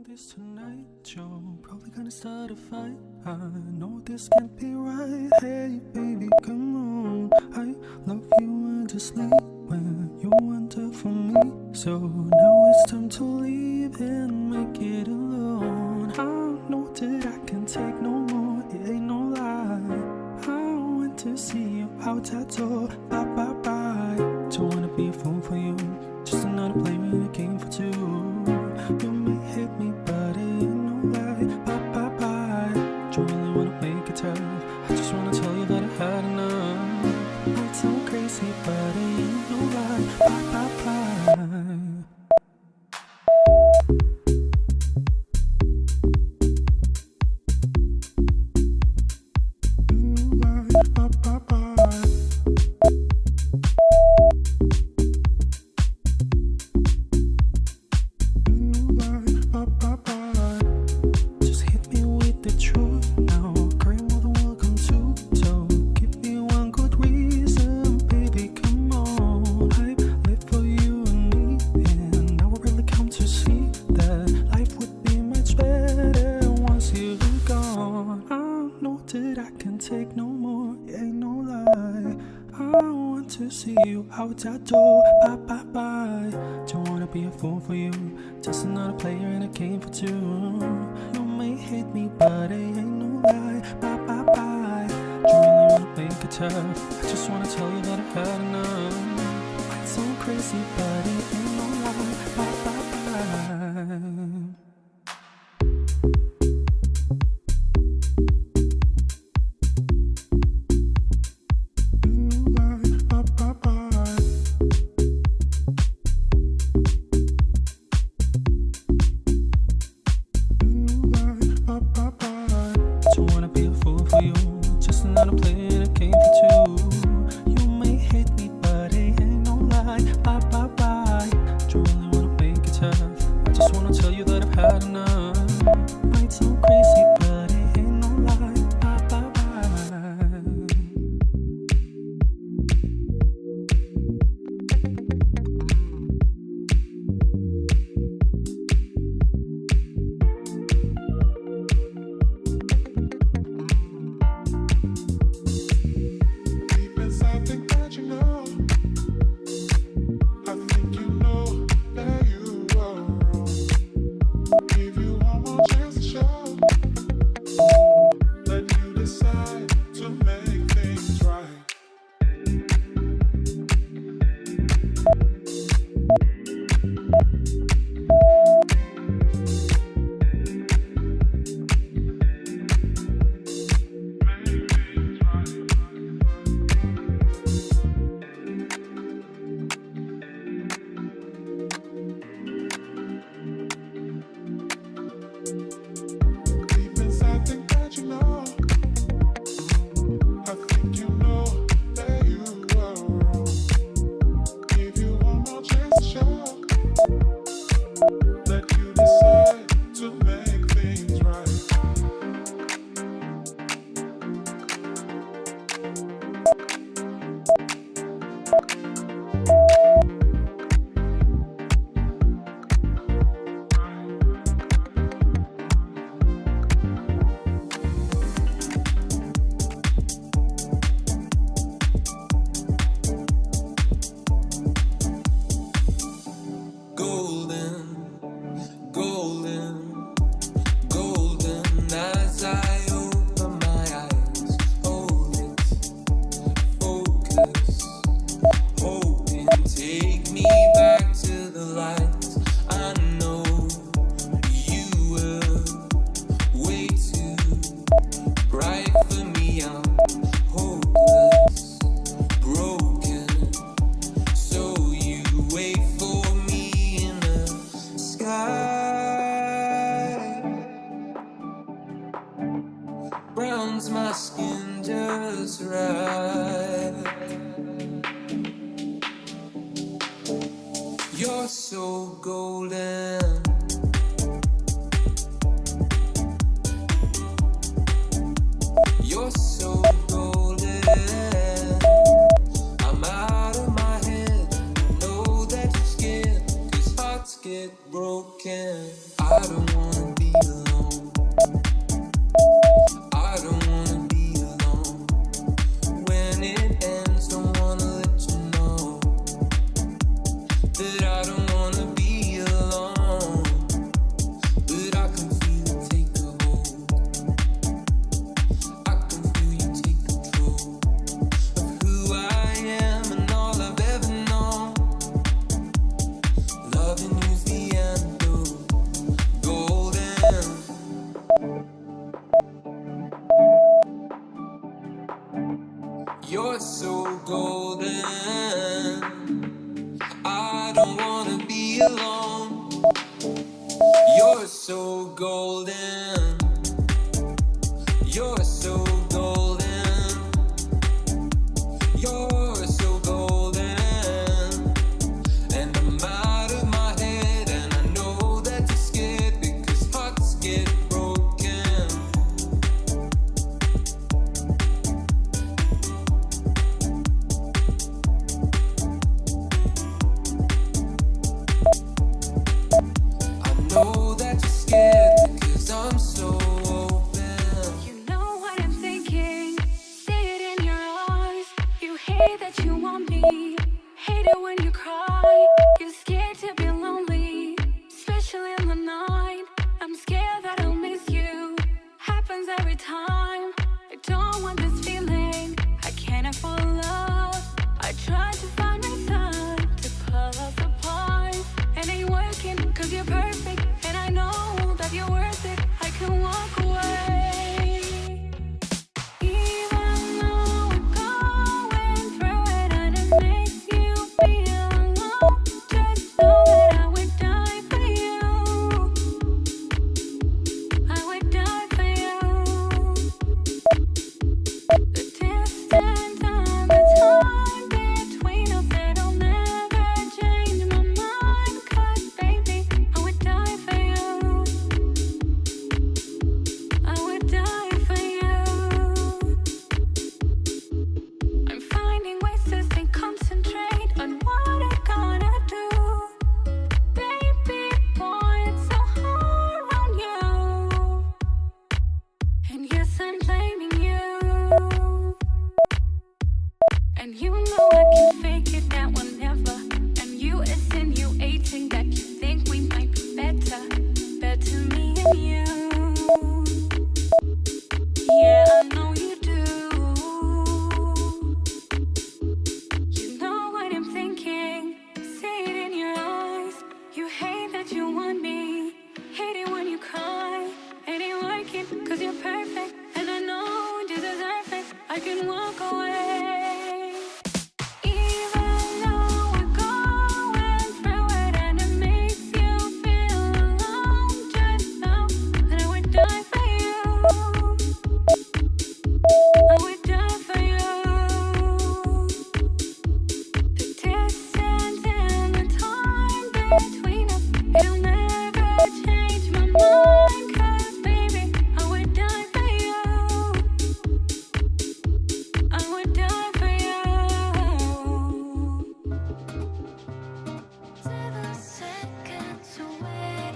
this tonight, you're probably gonna start a fight. I know this can't be right. Hey baby, come on. I love you endlessly when you wander for me. So now it's time to leave and make it alone. I know that I can take no more, it ain't no lie. I want to see you out that door. Bye bye bye. Don't wanna be a fool for you, just another player in a game for two. You may hate me, but it ain't no lie. Bye bye bye. Don't really wanna make it tough, I just wanna tell you that I had enough. Might sound crazy, but it ain't no lie. Bye bye bye. Take no more, ain't no lie. I want to see you out that door. Bye bye bye. Don't wanna be a fool for you, just another player in a game for two. You may hate me, but it ain't no lie. Bye bye bye. Don't really wanna make it tough, I just wanna tell you that I had enough. Might sound crazy, but it ain't no lie. Bye bye bye. Another player in a game for two. You may hate me, but it ain't no lie. Bye bye bye. Don't really wanna make it tough, I just wanna tell you that I've had enough. Might sound crazy, but it ain't no lie. Bye bye bye. Browns my skin just right. You're so golden. You're so golden. I'm out of my head. I know that you're scared, 'cause hearts get broken. broken. I don't wanna be alone. I don't wanna be alone. When it ends, don't wanna let you know that I don't wanna be alone. But I can feel you take the hold. I can feel you take control of who I am and all I've ever known. Loving you's the antidote, golden. You're so golden. I don't wanna be alone. You're so golden. You're so golden. You're so golden. And I'm out of my head, and I know that you're scared because hearts get broken. I know that you're scared because I'm so open. You know what I'm thinking, see it in your eyes. You hate that you want me, hate it when you cry. You're scared to be lonely, especially in the night. I'm scared that I'll miss you, happens every time. I don't want this feeling, I can't afford love. I tried to find my time to pull us apart, and ain't working cause you're perfect, and I know that you're worth it. I can walk away. Even though we're going through it and it makes you feel alone, just know that I would die for you. I would die for you. The distance and the time between us, it'll never change my mind. 'Cause baby, I would die for you. I would die for you. I'm finding ways to stay concentrate on what I gotta do. Baby boy, it's so hard on you. And yes, I'm blaming you. And you know I can fake it that whenever. And you insinuating that you think we might be better. Better me and you. Yeah, I know you do. You know what I'm thinking, see it in your eyes. You hate that you want me, hate it when you cry. It ain't working cause you're perfect, and I know you deserve it. I can walk away. Even though we're going through it and it makes you feel alone, just know that I would die for you. I would die for you. The distance and the time between us, it'll never change my mind. 'Cause baby, I would die for you. I would die for you. 7 seconds away.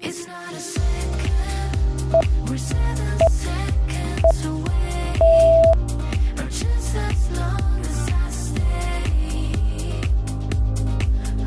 It's not a second, we're 7 seconds away. Or just as long as I stay,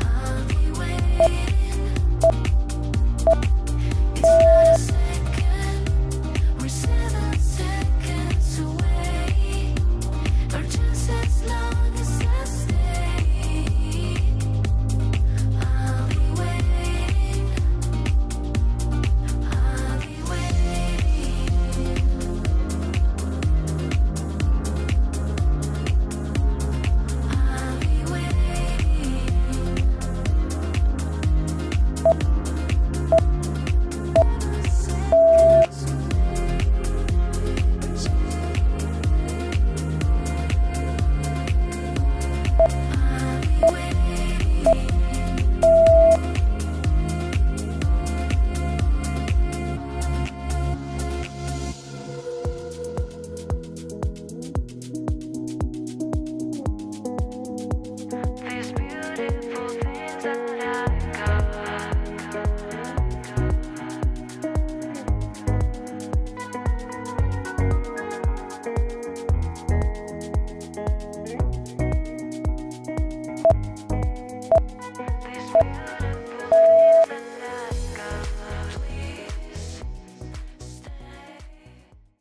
I'll be waiting. It's not a second, we're 7 seconds away. beautiful.